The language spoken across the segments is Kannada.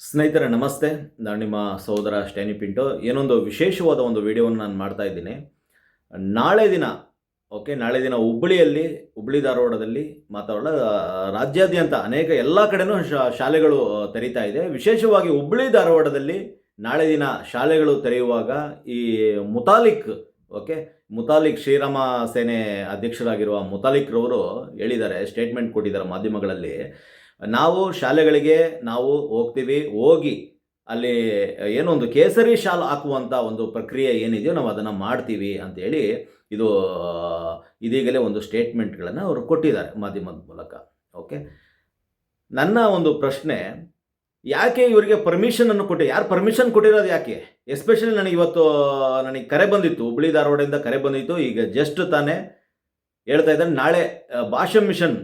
ಸ್ನೇಹಿತರೆ ನಮಸ್ತೆ. ನಾನು ನಿಮ್ಮ ಸಹೋದರ ಸ್ಟ್ಯಾನಿ ಪಿಂಟೋ. ಏನೊಂದು ವಿಶೇಷವಾದ ಒಂದು ವಿಡಿಯೋವನ್ನು ನಾನು ಮಾಡ್ತಾ ಇದ್ದೀನಿ. ನಾಳೆ ದಿನ ನಾಳೆ ದಿನ ಹುಬ್ಬಳ್ಳಿ ಧಾರವಾಡದಲ್ಲಿ ಮಾತ್ರವಲ್ಲ, ರಾಜ್ಯಾದ್ಯಂತ ಅನೇಕ ಎಲ್ಲ ಕಡೆನೂ ಶಾಲೆಗಳು ತೆರೀತಾ ಇದೆ. ವಿಶೇಷವಾಗಿ ಹುಬ್ಬಳ್ಳಿ ಧಾರವಾಡದಲ್ಲಿ ನಾಳೆ ದಿನ ಶಾಲೆಗಳು ತೆರೆಯುವಾಗ ಈ ಮುತಾಲಿಕ್ ಶ್ರೀರಾಮ ಸೇನೆ ಅಧ್ಯಕ್ಷರಾಗಿರುವ ಮುತಾಲಿಕ್ರವರು ಹೇಳಿದ್ದಾರೆ, ಸ್ಟೇಟ್ಮೆಂಟ್ ಕೊಟ್ಟಿದ್ದಾರೆ ಮಾಧ್ಯಮಗಳಲ್ಲಿ. ನಾವು ಶಾಲೆಗಳಿಗೆ ಹೋಗ್ತೀವಿ, ಹೋಗಿ ಅಲ್ಲಿ ಏನೊಂದು ಕೇಸರಿ ಶಾಲು ಹಾಕುವಂಥ ಒಂದು ಪ್ರಕ್ರಿಯೆ ಏನಿದೆಯೋ ನಾವು ಅದನ್ನು ಮಾಡ್ತೀವಿ ಅಂತೇಳಿ ಇದೀಗಲೇ ಒಂದು ಸ್ಟೇಟ್ಮೆಂಟ್ಗಳನ್ನು ಅವರು ಕೊಟ್ಟಿದ್ದಾರೆ ಮಾಧ್ಯಮದ ಮೂಲಕ. ನನ್ನ ಒಂದು ಪ್ರಶ್ನೆ, ಯಾಕೆ ಇವರಿಗೆ ಪರ್ಮಿಷನನ್ನು ಯಾರು ಪರ್ಮಿಷನ್ ಕೊಟ್ಟಿರೋದು ಯಾಕೆ? ಎಸ್ಪೆಷಲಿ ನನಗೆ ಕರೆ ಬಂದಿತ್ತು, ಹುಬ್ಬಳ್ಳಿ ಧಾರವಾಡದಿಂದ ಕರೆ ಬಂದಿತ್ತು. ಈಗ ಜಸ್ಟ್ ತಾನೇ ಹೇಳ್ತಾ ಇದ್ದಾರೆ, ನಾಳೆ ಭಾಷಾ ಮಿಷನ್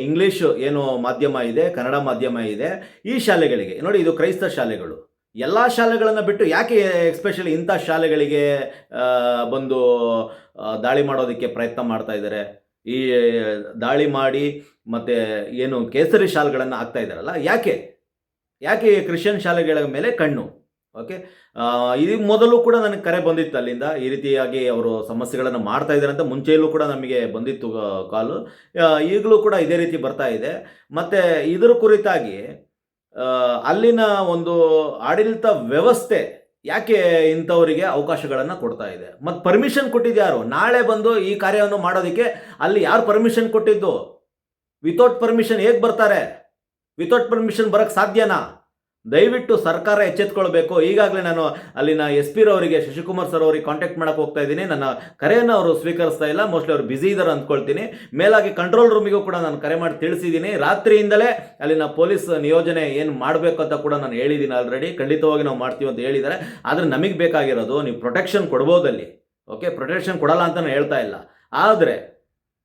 ಇಂಗ್ಲೀಷ್ ಏನು ಮಾಧ್ಯಮ ಇದೆ, ಕನ್ನಡ ಮಾಧ್ಯಮ ಇದೆ, ಈ ಶಾಲೆಗಳಿಗೆ ನೋಡಿ, ಇದು ಕ್ರೈಸ್ತ ಶಾಲೆಗಳು, ಎಲ್ಲ ಶಾಲೆಗಳನ್ನು ಬಿಟ್ಟು ಯಾಕೆ ಎಸ್ಪೆಷಲಿ ಇಂಥ ಶಾಲೆಗಳಿಗೆ ಬಂದು ದಾಳಿ ಮಾಡೋದಕ್ಕೆ ಪ್ರಯತ್ನ ಮಾಡ್ತಾ ಇದ್ದಾರೆ? ಈ ದಾಳಿ ಮಾಡಿ ಮತ್ತು ಏನು ಕೇಸರಿ ಶಾಲೆಗಳನ್ನು ಹಾಕ್ತಾ ಇದ್ದಾರಲ್ಲ, ಯಾಕೆ ಕ್ರಿಶ್ಚಿಯನ್ ಶಾಲೆಗಳ ಮೇಲೆ ಕಣ್ಣು? ಇದು ಮೊದಲು ಕೂಡ ನನಗೆ ಕರೆ ಬಂದಿತ್ತು ಅಲ್ಲಿಂದ, ಈ ರೀತಿಯಾಗಿ ಅವರು ಸಮಸ್ಯೆಗಳನ್ನು ಮಾಡ್ತಾ ಇದ್ದಾರೆ ಅಂತ ಮುಂಚೆಯಲ್ಲೂ ಕೂಡ ನಮಗೆ ಬಂದಿತ್ತು ಕಾಲು. ಈಗಲೂ ಕೂಡ ಇದೇ ರೀತಿ ಬರ್ತಾ ಇದೆ. ಮತ್ತು ಇದರ ಕುರಿತಾಗಿ ಅಲ್ಲಿನ ಒಂದು ಆಡಳಿತ ವ್ಯವಸ್ಥೆ ಯಾಕೆ ಇಂಥವರಿಗೆ ಅವಕಾಶಗಳನ್ನು ಕೊಡ್ತಾ ಇದೆ? ಮತ್ತು ಪರ್ಮಿಷನ್ ಕೊಟ್ಟಿದ್ಯಾರು? ನಾಳೆ ಬಂದು ಈ ಕಾರ್ಯವನ್ನು ಮಾಡೋದಕ್ಕೆ ಅಲ್ಲಿ ಯಾರು ಪರ್ಮಿಷನ್ ಕೊಟ್ಟಿದ್ದು? ವಿತೌಟ್ ಪರ್ಮಿಷನ್ ಹೇಗೆ ಬರ್ತಾರೆ? ವಿತೌಟ್ ಪರ್ಮಿಷನ್ ಬರೋಕ್ಕೆ ಸಾಧ್ಯನಾ? ದಯವಿಟ್ಟು ಸರ್ಕಾರ ಎಚ್ಚೆತ್ಕೊಳ್ಬೇಕು. ಈಗಾಗಲೇ ನಾನು ಅಲ್ಲಿನ ಎಸ್ ಪಿ ರವರಿಗೆ, ಶಶಿಕುಮಾರ್ ಸರ್ ಅವರಿಗೆ ಕಾಂಟ್ಯಾಕ್ಟ್ ಮಾಡೋಕ್ಕೆ ಹೋಗ್ತಾ ಇದ್ದೀನಿ. ನನ್ನ ಕರೆಯನ್ನು ಅವರು ಸ್ವೀಕರಿಸ್ತಾ ಇಲ್ಲ, ಮೋಸ್ಟ್ಲಿ ಅವರು ಬ್ಯುಸಿ ಇದ್ದಾರೆ ಅಂದ್ಕೊಳ್ತೀನಿ. ಮೇಲಾಗಿ ಕಂಟ್ರೋಲ್ ರೂಮಿಗೂ ಕೂಡ ನಾನು ಕರೆ ಮಾಡಿ ತಿಳಿಸಿದ್ದೀನಿ. ರಾತ್ರಿಯಿಂದಲೇ ಅಲ್ಲಿನ ಪೊಲೀಸ್ ನಿಯೋಜನೆ ಏನು ಮಾಡಬೇಕು ಅಂತ ಕೂಡ ನಾನು ಹೇಳಿದ್ದೀನಿ ಆಲ್ರೆಡಿ. ಖಂಡಿತವಾಗಿ ನಾವು ಮಾಡ್ತೀವಿ ಅಂತ ಹೇಳಿದ್ದಾರೆ. ಆದರೆ ನಮಗೆ ಬೇಕಾಗಿರೋದು, ನೀವು ಪ್ರೊಟೆಕ್ಷನ್ ಕೊಡ್ಬೋದಲ್ಲಿ, ಪ್ರೊಟೆಕ್ಷನ್ ಕೊಡಲ್ಲ ಅಂತ ನಾನು ಹೇಳ್ತಾ ಇಲ್ಲ. ಆದರೆ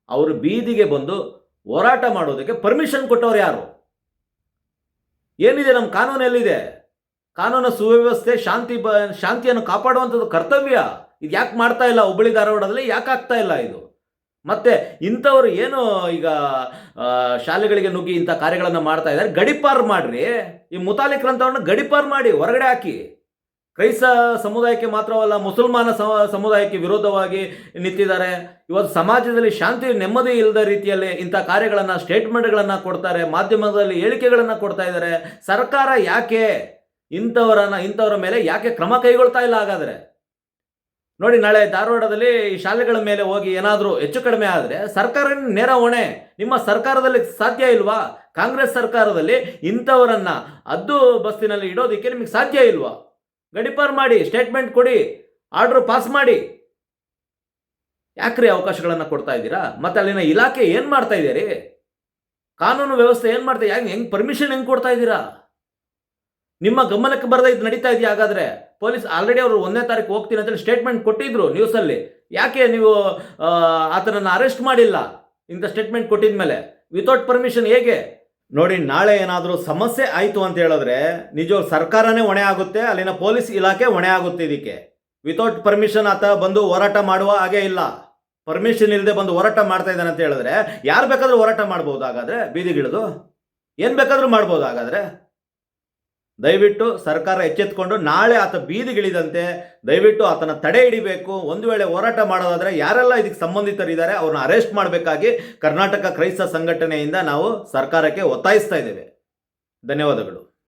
ಅವರು ಬೀದಿಗೆ ಬಂದು ಹೋರಾಟ ಮಾಡೋದಕ್ಕೆ ಪರ್ಮಿಷನ್ ಕೊಟ್ಟವ್ರು ಯಾರು? ಏನಿದೆ ನಮ್ಮ ಕಾನೂನು? ಎಲ್ಲಿದೆ ಕಾನೂನು? ಸುವ್ಯವಸ್ಥೆ, ಶಾಂತಿಯನ್ನು ಕಾಪಾಡುವಂಥದ್ದು ಕರ್ತವ್ಯ. ಇದು ಯಾಕೆ ಮಾಡ್ತಾ ಇಲ್ಲ ಹುಬ್ಬಳ್ಳಿ ಧಾರವಾಡದಲ್ಲಿ? ಯಾಕೆ ಆಗ್ತಾ ಇಲ್ಲ ಇದು? ಮತ್ತೆ ಇಂಥವ್ರು ಏನು ಈಗ ಶಾಲೆಗಳಿಗೆ ನುಗ್ಗಿ ಇಂಥ ಕಾರ್ಯಗಳನ್ನು ಮಾಡ್ತಾ ಇದ್ದಾರೆ, ಗಡಿಪಾರು ಮಾಡ್ರಿ. ಈ ಮುತಾಲಿಕ್ರಂಥವ್ರನ್ನ ಗಡಿಪಾರು ಮಾಡಿ ಹೊರಗಡೆ ಹಾಕಿ. ಕ್ರೈಸ್ತ ಸಮುದಾಯಕ್ಕೆ ಮಾತ್ರವಲ್ಲ, ಮುಸಲ್ಮಾನ ಸಮುದಾಯಕ್ಕೆ ವಿರೋಧವಾಗಿ ನಿಂತಿದ್ದಾರೆ. ಇವತ್ತು ಸಮಾಜದಲ್ಲಿ ಶಾಂತಿ, ನೆಮ್ಮದಿ ಇಲ್ಲದ ರೀತಿಯಲ್ಲಿ ಇಂಥ ಕಾರ್ಯಗಳನ್ನು, ಸ್ಟೇಟ್ಮೆಂಟ್ಗಳನ್ನು ಕೊಡ್ತಾರೆ, ಮಾಧ್ಯಮದಲ್ಲಿ ಹೇಳಿಕೆಗಳನ್ನು ಕೊಡ್ತಾ ಇದ್ದಾರೆ. ಸರ್ಕಾರ ಯಾಕೆ ಇಂಥವರ ಮೇಲೆ ಯಾಕೆ ಕ್ರಮ ಕೈಗೊಳ್ತಾ ಇಲ್ಲ? ಹಾಗಾದರೆ ನೋಡಿ, ನಾಳೆ ಧಾರವಾಡದಲ್ಲಿ ಈ ಶಾಲೆಗಳ ಮೇಲೆ ಹೋಗಿ ಏನಾದರೂ ಹೆಚ್ಚು ಕಡಿಮೆ ಆದರೆ ಸರ್ಕಾರ ನೇರ ಹೊಣೆ. ನಿಮ್ಮ ಸರ್ಕಾರದಲ್ಲಿ ಸಾಧ್ಯ ಇಲ್ವಾ? ಕಾಂಗ್ರೆಸ್ ಸರ್ಕಾರದಲ್ಲಿ ಇಂಥವರನ್ನ ಹದ್ದು ಬಸ್ತಿನಲ್ಲಿ ಇಡೋದಕ್ಕೆ ನಿಮಗೆ ಸಾಧ್ಯ ಇಲ್ವಾ? ಗಡಿಪಾರು ಮಾಡಿ, ಸ್ಟೇಟ್ಮೆಂಟ್ ಕೊಡಿ, ಆರ್ಡರ್ ಪಾಸ್ ಮಾಡಿ. ಯಾಕ್ರಿ ಅವಕಾಶಗಳನ್ನು ಕೊಡ್ತಾ ಇದ್ದೀರಾ? ಮತ್ತು ಅಲ್ಲಿನ ಇಲಾಖೆ ಏನು ಮಾಡ್ತಾ ಇದ್ದೀರಿ? ಕಾನೂನು ವ್ಯವಸ್ಥೆ ಏನು ಮಾಡ್ತಾ? ಹೆಂಗೆ ಪರ್ಮಿಷನ್ ಹೆಂಗೆ ಕೊಡ್ತಾ ಇದ್ದೀರಾ? ನಿಮ್ಮ ಗಮನಕ್ಕೆ ಬರದೆ ಇದು ನಡೀತಾ ಇದೆಯಾ? ಹಾಗಾದರೆ ಪೊಲೀಸ್ ಆಲ್ರೆಡಿ ಅವರು 1ನೇ ತಾರೀಕು ಹೋಗ್ತೀನಿ ಅಂತೇಳಿ ಸ್ಟೇಟ್ಮೆಂಟ್ ಕೊಟ್ಟಿದ್ರು ನ್ಯೂಸಲ್ಲಿ. ಯಾಕೆ ನೀವು ಆತನನ್ನು ಅರೆಸ್ಟ್ ಮಾಡಿಲ್ಲ? ಇಂಥ ಸ್ಟೇಟ್ಮೆಂಟ್ ಕೊಟ್ಟಿದ ಮೇಲೆ ವಿತೌಟ್ ಪರ್ಮಿಷನ್ ಹೇಗೆ? ನೋಡಿ, ನಾಳೆ ಏನಾದರೂ ಸಮಸ್ಯೆ ಆಯಿತು ಅಂತ ಹೇಳಿದ್ರೆ ನಿಜ ಸರ್ಕಾರನೇ ಹೊಣೆ ಆಗುತ್ತೆ, ಅಲ್ಲಿನ ಪೊಲೀಸ್ ಇಲಾಖೆ ಹೊಣೆ ಆಗುತ್ತೆ. ಇದಕ್ಕೆ ವಿತೌಟ್ ಪರ್ಮಿಷನ್ ಆತ ಬಂದು ಹೋರಾಟ ಮಾಡುವ ಹಾಗೆ ಇಲ್ಲ. ಪರ್ಮಿಷನ್ ಇಲ್ಲದೆ ಬಂದು ಹೋರಾಟ ಮಾಡ್ತಾ ಇದ್ದಾನೆ ಅಂತ ಹೇಳಿದ್ರೆ ಯಾರು ಬೇಕಾದರೂ ಹೋರಾಟ ಮಾಡ್ಬೋದು. ಹಾಗಾದರೆ ಬೀದಿಗಿಳಿದು ಏನು ಬೇಕಾದರೂ ಮಾಡ್ಬೋದು. ಹಾಗಾದರೆ ದಯವಿಟ್ಟು ಸರ್ಕಾರ ಎಚ್ಚೆತ್ಕೊಂಡು ನಾಳೆ ಆತ ಬೀದಿಗಿಳಿದಂತೆ ದಯವಿಟ್ಟು ಆತನ ತಡೆ ಹಿಡಿಬೇಕು. ಒಂದು ವೇಳೆ ಹೋರಾಟ ಮಾಡೋದಾದರೆ ಯಾರೆಲ್ಲ ಇದಕ್ಕೆ ಸಂಬಂಧಿತರಿದ್ದಾರೆ ಅವ್ರನ್ನ ಅರೆಸ್ಟ್ ಮಾಡಬೇಕಾಗಿ ಕರ್ನಾಟಕ ಕ್ರೈಸ್ತ ಸಂಘಟನೆಯಿಂದ ನಾವು ಸರ್ಕಾರಕ್ಕೆ ಒತ್ತಾಯಿಸ್ತಾ ಇದ್ದೇವೆ. ಧನ್ಯವಾದಗಳು.